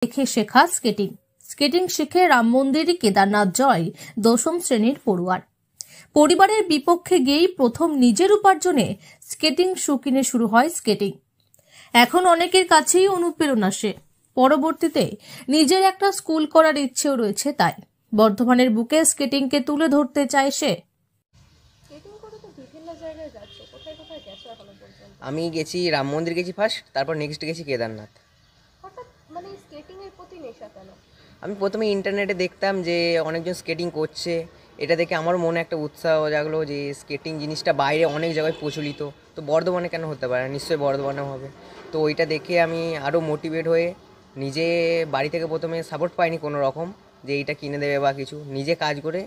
দেখে শেখা skating. Skating শিখে রাম মন্দির কেদারনাথ জয় দশম শ্রেণীর পড়ুয়ার। পরিবারের বিপক্ষে গিয়েই প্রথম নিজের উপার্জনে স্কেটিং শু কিনে শুরু হয় স্কেটিং। এখন অনেকের কাছেই অনুপ্রেরণা সে। পরবর্তীতে নিজের একটা স্কুল করার ইচ্ছেও রয়েছে তাই। বর্ধমানের বুকে স্কেটিংকে তুলে ধরতে চায় সে। আমি গেছি রাম মন্দির গেছি ফার্স্ট, তারপর নেক্সট গেছি কেদারনাথ। আমি প্রথমে ইন্টারনেটে দেখতাম যে অনেকজন স্কেটিং করছে, এটা দেখে আমার মনে একটা উৎসাহ জাগলো যে স্কেটিং জিনিসটা বাইরে অনেক জায়গায় প্রচলিত, তো বর্ধমানে কেন হতে পারে, নিশ্চয়ই বর্ধমানেও হবে। তো ওইটা দেখে আমি আরও মোটিভেট হয়ে নিজে বাড়ি থেকে প্রথমে সাপোর্ট পাইনি কোনো রকম যে এইটা কিনে দেবে বা কিছু, নিজে কাজ করে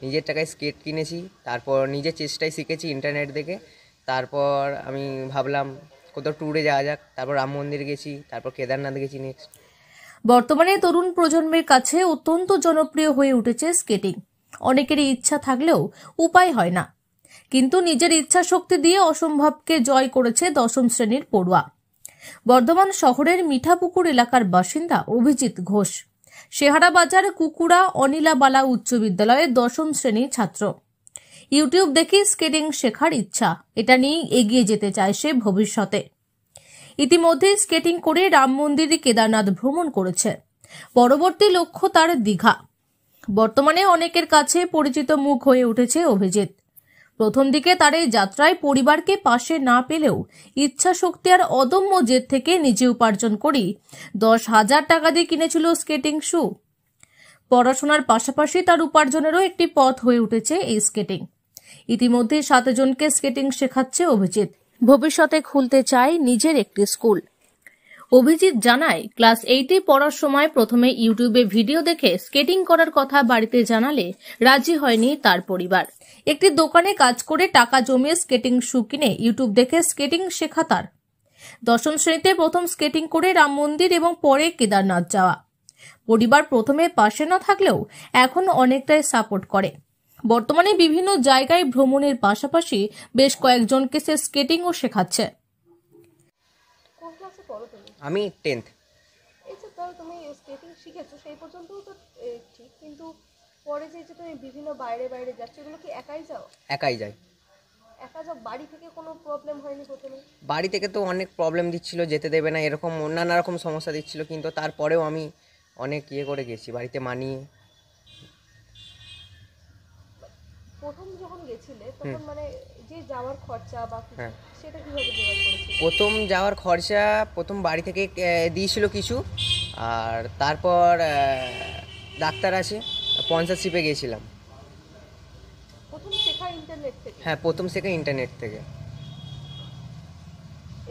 নিজের টাকায় স্কেট কিনেছি, তারপর নিজের চেষ্টায় শিখেছি ইন্টারনেট দেখে। তারপর আমি ভাবলাম কোথাও ট্যুরে যাওয়া যাক, তারপর রাম মন্দির গেছি, তারপর কেদারনাথ গেছি নেক্সট। বর্তমানে তরুণ প্রজন্মের কাছে অত্যন্ত জনপ্রিয় হয়ে উঠেছে স্কেটিং। অনেকেরই ইচ্ছা থাকলেও উপায় হয় না, কিন্তু নিজের ইচ্ছা শক্তি দিয়ে অসম্ভবকে জয় করেছে দশম শ্রেণীর পড়ুয়া। বর্ধমান শহরের মিঠাপুকুর এলাকার বাসিন্দা অভিজিৎ ঘোষ শেহারা বাজার কুকুড়া অনিলাবালা উচ্চ বিদ্যালয়ের দশম শ্রেণীর ছাত্র। ইউটিউব দেখে স্কেটিং শেখার ইচ্ছা, এটা নিয়েই এগিয়ে যেতে চায় সে ভবিষ্যতে। ইতিমধ্যে স্কেটিং করে রাম মন্দির কেদারনাথ ভ্রমণ করেছে। পরবর্তী লক্ষ্য তার দীঘা। বর্তমানে অনেকের কাছে পরিচিত মুখ হয়ে উঠেছে অভিজিৎ। প্রথম দিকে তার এই যাত্রায় পরিবারকে পাশে না পেলেও ইচ্ছা শক্তি আর অদম্য জেদ থেকে নিজে উপার্জন করি 10,000 টাকা দিয়ে কিনেছিল স্কেটিং শু। পড়াশোনার পাশাপাশি তার উপার্জনেরও একটি পথ হয়ে উঠেছে এই স্কেটিং। ইতিমধ্যে 7 জনকে স্কেটিং শেখাচ্ছে অভিজিৎ। ভবিষ্যতে খুলতে চায় নিজের একটি স্কুল। অভিজিৎ জানায়, ক্লাস 8-এ পড়ার সময় প্রথমে ইউটিউবে ভিডিও দেখে স্কেটিং করার কথা বাড়িতে জানালে রাজি হয়নি তার পরিবার। একটি দোকানে কাজ করে টাকা জমিয়ে স্কেটিং শু কিনে ইউটিউব দেখে স্কেটিং শেখা তার। দশম শ্রেণীতে প্রথম স্কেটিং করে রাম মন্দির এবং পরে কেদারনাথ যাওয়া। পরিবার প্রথমে পাশে না থাকলেও এখন অনেকটাই সাপোর্ট করে। বর্তমানে বিভিন্ন জায়গায় ভ্রমণের পাশাপাশি বেশ কয়েকজনকে সে স্কেটিংও শেখাচ্ছে। আমি 10th। তুমি স্কেটিং শিখেছো সেই পর্যন্ত তো ঠিক, কিন্তু পরে যে তুমি বিভিন্ন বাইরে বাইরে যাচ্ছ, এগুলো কি একাই যাও? একাই যাই। একা যাও? বাড়ি থেকে কোনো প্রবলেম হয়নি প্রথমে? বাড়ি থেকে তো অনেক প্রবলেম দিচ্ছিল, যেতে দেবে না, এরকম নানা রকম সমস্যা দিচ্ছিল, কিন্তু তারপরেও আমি অনেক করে গেছি বাড়িতে মানিয়ে। প্রথম যখন গেছিলে তখন মানে যে যাওয়ার খরচা বা হ্যাঁ, সেটা কিভাবে জোগাড় করেছিলে? প্রথম যাওয়ার খরচা প্রথম বাড়ি থেকে দিয়েছিল কিছু, আর তারপর ডাক্তার আছে, স্পন্সরশিপে গেছিলাম। প্রথম শেখা ইন্টারনেট থেকে? হ্যাঁ, প্রথম শেখা ইন্টারনেট থেকে।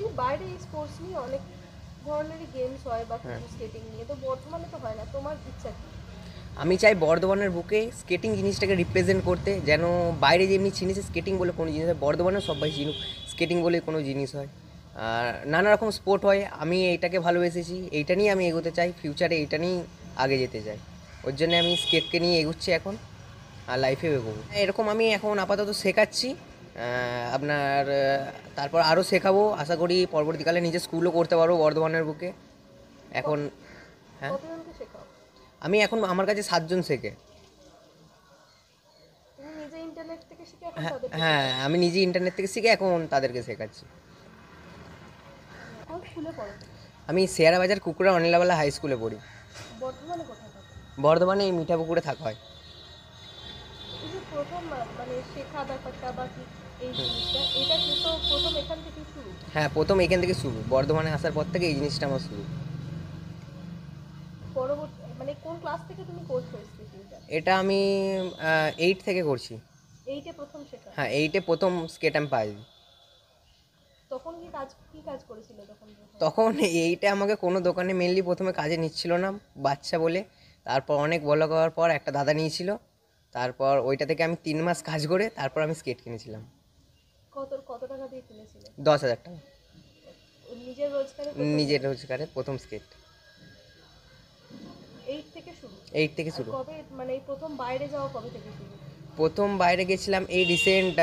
এই বাইরে স্পোর্টস নিয়ে অনেক ধরনেরই গেমস হয় বা স্কেটিং নিয়ে, তো বর্তমানে তো হয় না, তোমার ইচ্ছা কি? আমি চাই বর্ধমানের বুকে স্কেটিং জিনিসটাকে রিপ্রেজেন্ট করতে, যেন বাইরে যেমনি চিনেছে স্কেটিং বলে কোনো জিনিস হয়, বর্ধমানেও সবাই চিনুক স্কেটিং বলে কোনো জিনিস হয়। আর নানা রকম স্পোর্ট হয়, আমি এইটাকে ভালোবেসেছি, এইটা নিয়ে আমি এগোতে চাই, ফিউচারে এইটা নিয়েই আগে যেতে চাই। ওর জন্য আমি স্কেটকে নিয়ে এগোচ্ছি এখন, আর লাইফেও এগোবো। এরকম আমি এখন আপাতত শেখাচ্ছি আপনার, তারপর আরও শেখাবো, আশা করি পরবর্তীকালে নিজে স্কুলও করতে পারবো বর্ধমানের বুকে। এখন হ্যাঁ, আমি এখন আমার কাছে 7 জন শেখে। হ্যাঁ, আমি নিজে ইন্টারনেট থেকে শিখে এখন তাদেরকে শেখাচ্ছি। আমি শেহারা বাজার কুকুড়া অনিলাবালা হাই স্কুলে পড়ি। বর্ধমানে এই মিঠাপুকুরে থাকা হয়। হ্যাঁ, প্রথম এখান থেকে শুরু, বর্ধমানে আসার পর থেকে এই জিনিসটা আমার শুরু। এটা আমি 8 থেকে করছি। হ্যাঁ, 8-এ প্রথম স্কেট আমি পাই। তখন 8-এ আমাকে কোনো দোকানে মেনলি প্রথমে কাজে নিচ্ছিল না, বাচ্চা বলে। তারপর অনেক বড় করার পর একটা দাদা নিয়েছিল, তারপর ওইটা থেকে আমি 3 মাস কাজ করে তারপর আমি স্কেট কিনেছিলাম। কত টাকা দিয়ে কিনেছিলে? 10,000 টাকা। নিজের রোজগারে প্রথম স্কেট। 8 থেকে শুরু। কবে মানে প্রথম বাইরে যাওয়া কবে থেকে শুরু? প্রথম বাইরে গেছিলাম এই রিসেন্ট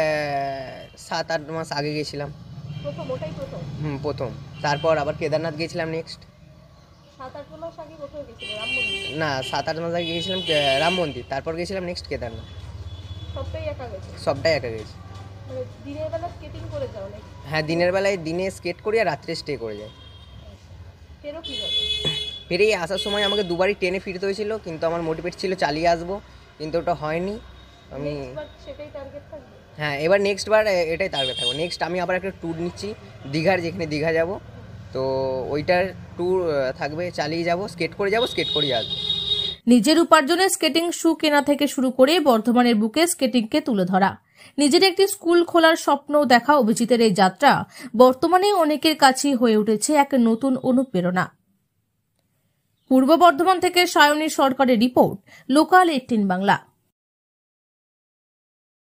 7-8 মাস আগে গেছিলাম। প্রথম? ওটাই প্রথম? প্রথম। তারপর আবার কেদারনাথ গেছিলাম নেক্সট। 7-8 মাস আগে কোথাও গেছিলে? রাম মন্দির? না, 7-8 মাস আগে গিয়েছিলাম রাম মন্দির, তারপর গেছিলাম নেক্সট কেদারনাথ। সবটাই একা গেছে? সবটাই একা গেছি। মানে দিনের বেলা স্কেটিং করে যাও নাকি? হ্যাঁ, দিনের বেলায় দিনে স্কেট করি আর রাত্রে স্টে করে যাই। ফেরো কিভাবে? ফিরেই আসার সময় আমাকে দুবারই ট্রেনে ফিরতে হয়েছিল, কিন্তু আমার মোটিভেট ছিল চালিয়ে আসবো, কিন্তু ওটা হয়নি। আমি নেক্সট বার সেটাই টার্গেট থাকবে? হ্যাঁ, এবার নেক্সট বার এটাই টার্গেট থাকবো। নেক্সট আমি আবার একটা ট্যুর নিচ্ছি দীঘার, যেখানে দীঘা যাব, তো ওইটার ট্যুর থাকবে, চালিয়ে যাব, স্কেট করে আসবো। নিজের উপার্জনের স্কেটিং শু কেনা থেকে শুরু করে বর্ধমানের বুকে স্কেটিংকে তুলে ধরা, নিজের একটি স্কুল খোলার স্বপ্ন দেখা অভিজিতের এই যাত্রা বর্তমানে অনেকের কাছেই হয়ে উঠেছে এক নতুন অনুপ্রেরণা। পূর্ব বর্ধমান থেকে সায়নী সরকারের রিপোর্ট, লোকাল 18 বাংলা।